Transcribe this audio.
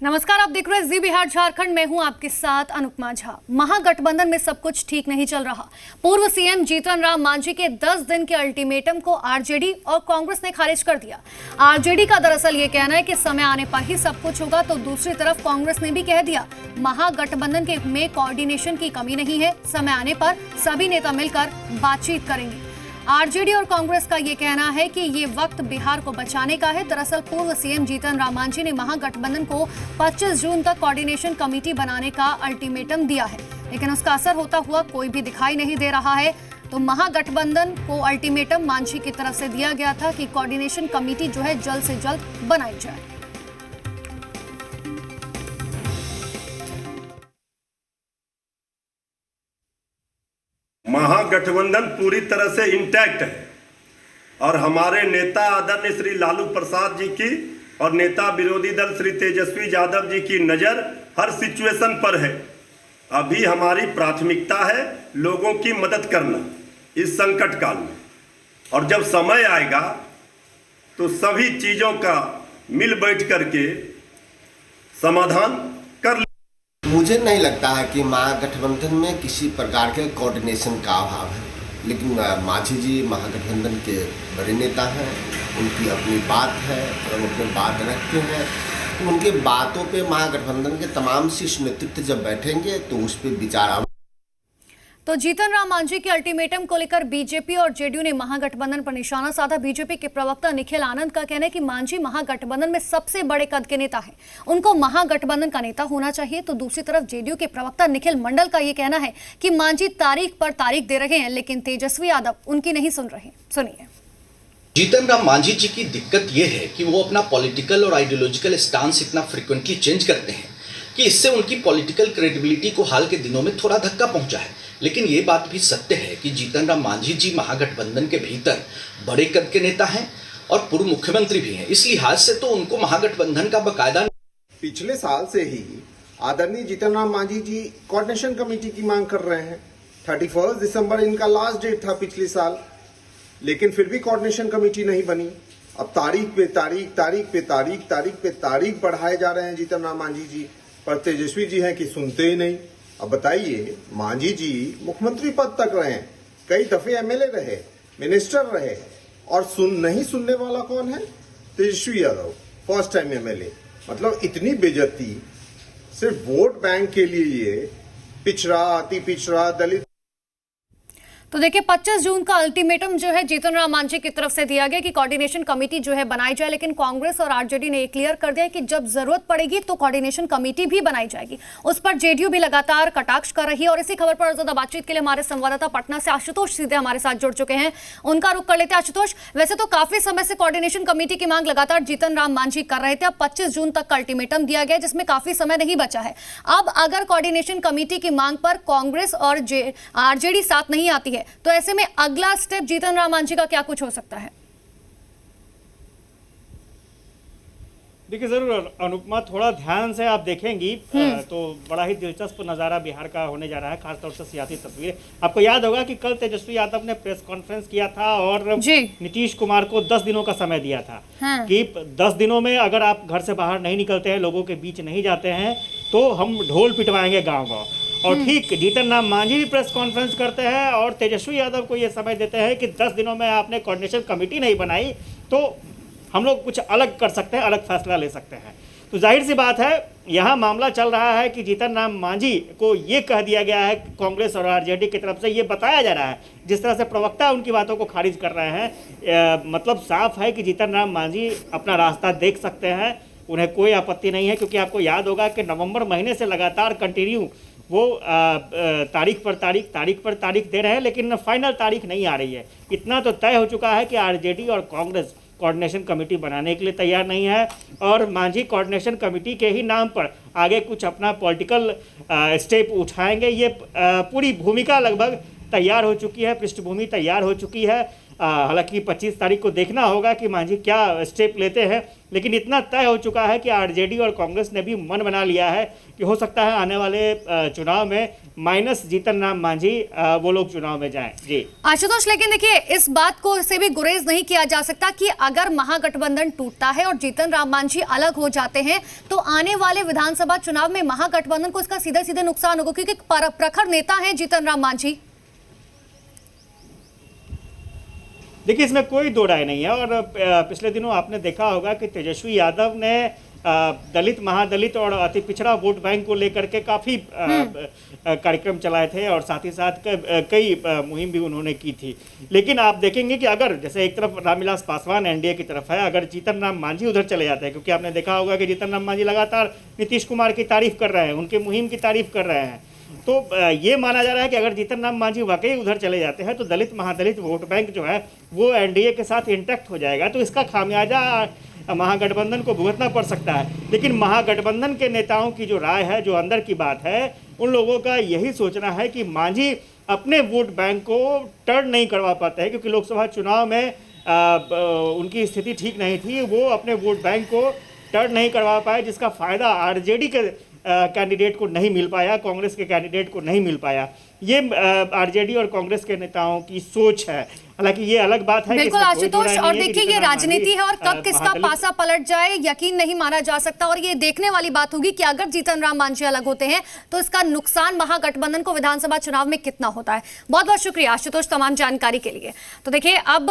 नमस्कार, आप देख रहे हैं जी बिहार झारखंड। मैं हूं आपके साथ अनुपमा झा। महागठबंधन में सब कुछ ठीक नहीं चल रहा। पूर्व सीएम जीतन राम मांझी के 10 दिन के अल्टीमेटम को आरजेडी और कांग्रेस ने खारिज कर दिया। आरजेडी का दरअसल ये कहना है कि समय आने पर ही सब कुछ होगा, तो दूसरी तरफ कांग्रेस ने भी कह दिया महागठबंधन के में कोऑर्डिनेशन की कमी नहीं है, समय आने पर सभी नेता मिलकर बातचीत करेंगे। आरजेडी और कांग्रेस का ये कहना है कि ये वक्त बिहार को बचाने का है। दरअसल पूर्व सीएम जीतन राम मांझी ने महागठबंधन को 25 जून तक कोऑर्डिनेशन कमेटी बनाने का अल्टीमेटम दिया है, लेकिन उसका असर होता हुआ कोई भी दिखाई नहीं दे रहा है। तो महागठबंधन को अल्टीमेटम मांझी की तरफ से दिया गया था कि कोऑर्डिनेशन कमेटी जो है जल्द से जल्द बनाई जाए। महागठबंधन पूरी तरह से इंटैक्ट है और हमारे नेता आदरणीय श्री लालू प्रसाद जी की और नेता विरोधी दल श्री तेजस्वी यादव जी की नज़र हर सिचुएशन पर है। अभी हमारी प्राथमिकता है लोगों की मदद करना इस संकट काल में, और जब समय आएगा तो सभी चीज़ों का मिल बैठ करके समाधान कर। मुझे नहीं लगता है कि महागठबंधन में किसी प्रकार के कोऑर्डिनेशन का अभाव है, लेकिन मांझी जी महागठबंधन के बड़े नेता हैं, उनकी अपनी बात है और वो अपनी बात रखते हैं। तो उनके बातों पे महागठबंधन के तमाम शीर्ष नेतृत्व जब बैठेंगे तो उस पर विचार। तो जीतन राम मांझी के अल्टीमेटम को लेकर बीजेपी और जेडीयू ने महागठबंधन पर निशाना साधा। बीजेपी के प्रवक्ता निखिल आनंद का कहना है कि मांझी महागठबंधन में सबसे बड़े कद के नेता हैं, उनको महागठबंधन का नेता होना चाहिए। तो दूसरी तरफ जेडीयू के प्रवक्ता निखिल मंडल का यह कहना है कि मांझी तारीख पर तारीख दे रहे हैं, लेकिन तेजस्वी यादव उनकी नहीं सुन रहे। सुनिए। जीतन राम मांझी जी की दिक्कत यह है कि वो अपना पॉलिटिकल और आइडियोलॉजिकल स्टांस इतना फ्रिक्वेंटली चेंज करते हैं कि इससे उनकी पॉलिटिकल क्रेडिबिलिटी को हाल के दिनों में थोड़ा धक्का पहुंचा है। लेकिन ये बात भी सत्य है कि जीतन राम मांझी जी महागठबंधन के भीतर बड़े कद के नेता हैं और पूर्व मुख्यमंत्री भी हैं। इस लिहाज से तो उनको महागठबंधन का बकायदा। पिछले साल से ही आदरणीय जीतन राम मांझी जी कोऑर्डिनेशन कमेटी की मांग कर रहे हैं। 31 दिसंबर इनका लास्ट डेट था पिछले साल, लेकिन फिर भी कोऑर्डिनेशन कमेटी नहीं बनी। अब तारीख पे तारीख, तारीख पे तारीख, तारीख पे तारीख बढ़ाए जा रहे हैं जीतन राम मांझी जी, पर तेजस्वी जी हैं कि सुनते ही नहीं। अब बताइए, मांझी जी मुख्यमंत्री पद तक रहे, कई दफे एमएलए रहे, मिनिस्टर रहे, और नहीं सुनने वाला कौन है? Tejashwi Yadav, first time MLA. मतलब इतनी बेइज्जती सिर्फ वोट बैंक के लिए, ये पिछड़ा, अति पिछड़ा, दलित। तो देखिए, 25 जून का अल्टीमेटम जो है जीतन राम मांझी की तरफ से दिया गया कि कोऑर्डिनेशन कमेटी जो है बनाई जाए, लेकिन कांग्रेस और आरजेडी ने क्लियर कर दिया कि जब जरूरत पड़ेगी तो कोऑर्डिनेशन कमेटी भी बनाई जाएगी। उस पर जेडीयू भी लगातार कटाक्ष कर रही है। और इसी खबर पर ज्यादा बातचीत के लिए हमारे संवाददाता पटना से आशुतोष सीधे हमारे साथ जुड़ चुके हैं, उनका रुख कर लेते हैं। आशुतोष, वैसे तो काफी समय से कोऑर्डिनेशन कमेटी की मांग लगातार जीतन राम मांझी कर रहे थे। अब 25 जून तक का अल्टीमेटम दिया गया, जिसमें काफी समय नहीं बचा है। अब अगर कोऑर्डिनेशन कमेटी की मांग पर कांग्रेस और आरजेडी साथ नहीं आती है, तो ऐसे में अगला स्टेप जीतन राम मांझी का क्या कुछ हो सकता है? देखिए, जरूर अनुपमा, थोड़ा ध्यान से आप देखेंगी तो बड़ा ही दिलचस्प नज़ारा बिहार का होने जा रहा है, खासतौर से सियासी तस्वीर। आपको याद होगा कि कल तेजस्वी यादव ने प्रेस कॉन्फ्रेंस किया था और नीतीश कुमार को 10 दिनों का समय दिया था कि 10 दिनों में अगर आप घर से बाहर नहीं निकलते हैं, लोगों के बीच नहीं जाते हैं, तो हम ढोल पिटवाएंगे गाँव-गाँव। और ठीक जीतन राम मांझी भी प्रेस कॉन्फ्रेंस करते हैं और तेजस्वी यादव को ये समय देते हैं कि 10 दिनों में आपने कोऑर्डिनेशन कमेटी नहीं बनाई तो हम लोग कुछ अलग कर सकते हैं, अलग फैसला ले सकते हैं। तो जाहिर सी बात है, यहाँ मामला चल रहा है कि जीतन राम मांझी को ये कह दिया गया है कांग्रेस और आरजेडी की तरफ से, ये बताया जा रहा है, जिस तरह से प्रवक्ता उनकी बातों को खारिज कर रहे हैं, मतलब साफ है कि जीतन राम मांझी अपना रास्ता देख सकते हैं, उन्हें कोई आपत्ति नहीं है। क्योंकि आपको याद होगा कि नवंबर महीने से लगातार कंटिन्यू वो तारीख पर तारीख, तारीख पर तारीख दे रहे हैं, लेकिन फाइनल तारीख नहीं आ रही है। इतना तो तय हो चुका है कि आरजेडी और कांग्रेस कोऑर्डिनेशन कमेटी बनाने के लिए तैयार नहीं है, और मांझी कोऑर्डिनेशन कमेटी के ही नाम पर आगे कुछ अपना पॉलिटिकल स्टेप उठाएंगे। ये पूरी भूमिका लगभग तैयार हो चुकी है, पृष्ठभूमि तैयार हो चुकी है। हालांकि 25 तारीख को देखना होगा कि मांझी क्या स्टेप लेते हैं, लेकिन इतना तय हो चुका है कि आरजेडी और कांग्रेस ने भी मन बना लिया है कि हो सकता है आने वाले चुनाव में माइनस जीतन राम मांझी वो लोग चुनाव में जाएं। जी आशुतोष, लेकिन देखिए इस बात को से भी गुरेज नहीं किया जा सकता कि अगर महागठबंधन टूटता है और जीतन राम मांझी अलग हो जाते हैं तो आने वाले विधानसभा चुनाव में महागठबंधन को इसका सीधे सीधे नुकसान होगा, क्योंकि प्रखर नेता हैं जीतन राम मांझी। देखिए इसमें कोई दो राय नहीं है, और पिछले दिनों आपने देखा होगा कि तेजस्वी यादव ने दलित, महादलित और अति पिछड़ा वोट बैंक को लेकर के काफ़ी कार्यक्रम चलाए थे और साथ ही साथ कई मुहिम भी उन्होंने की थी। लेकिन आप देखेंगे कि अगर जैसे एक तरफ रामविलास पासवान एनडीए की तरफ है, अगर जीतन राम मांझी उधर चले जाते हैं, क्योंकि आपने देखा होगा कि जीतन राम मांझी लगातार नीतीश कुमार की तारीफ कर रहे हैं, उनके मुहिम की तारीफ कर रहे हैं, तो ये माना जा रहा है कि अगर जीतन राम मांझी वाकई उधर चले जाते हैं तो दलित महादलित वोट बैंक जो है वो एनडीए के साथ इंटैक्ट हो जाएगा, तो इसका खामियाजा महागठबंधन को भुगतना पड़ सकता है। लेकिन महागठबंधन के नेताओं की जो राय है, जो अंदर की बात है, उन लोगों का यही सोचना है कि मांझी अपने वोट बैंक को टर्न नहीं करवा पाते हैं, क्योंकि लोकसभा चुनाव में उनकी स्थिति ठीक नहीं थी, वो अपने वोट बैंक को टर्न नहीं करवा पाए, जिसका फायदा आरजेडी के कैंडिडेट को नहीं मिल पाया, कांग्रेस के कैंडिडेट को नहीं मिल पाया। ये आरजेडी और कांग्रेस के नेताओं की सोच है। हालांकि ये अलग बात है। बिल्कुल आशुतोष, और देखिए ये राजनीति है और कब किसका पासा पलट जाए यकीन नहीं माना जा सकता, और ये देखने वाली बात होगी कि अगर जीतन राम मांझी अलग होते हैं तो इसका नुकसान महागठबंधन को विधानसभा चुनाव में कितना होता है। बहुत बहुत शुक्रिया आशुतोष तमाम जानकारी के लिए। तो देखिए अब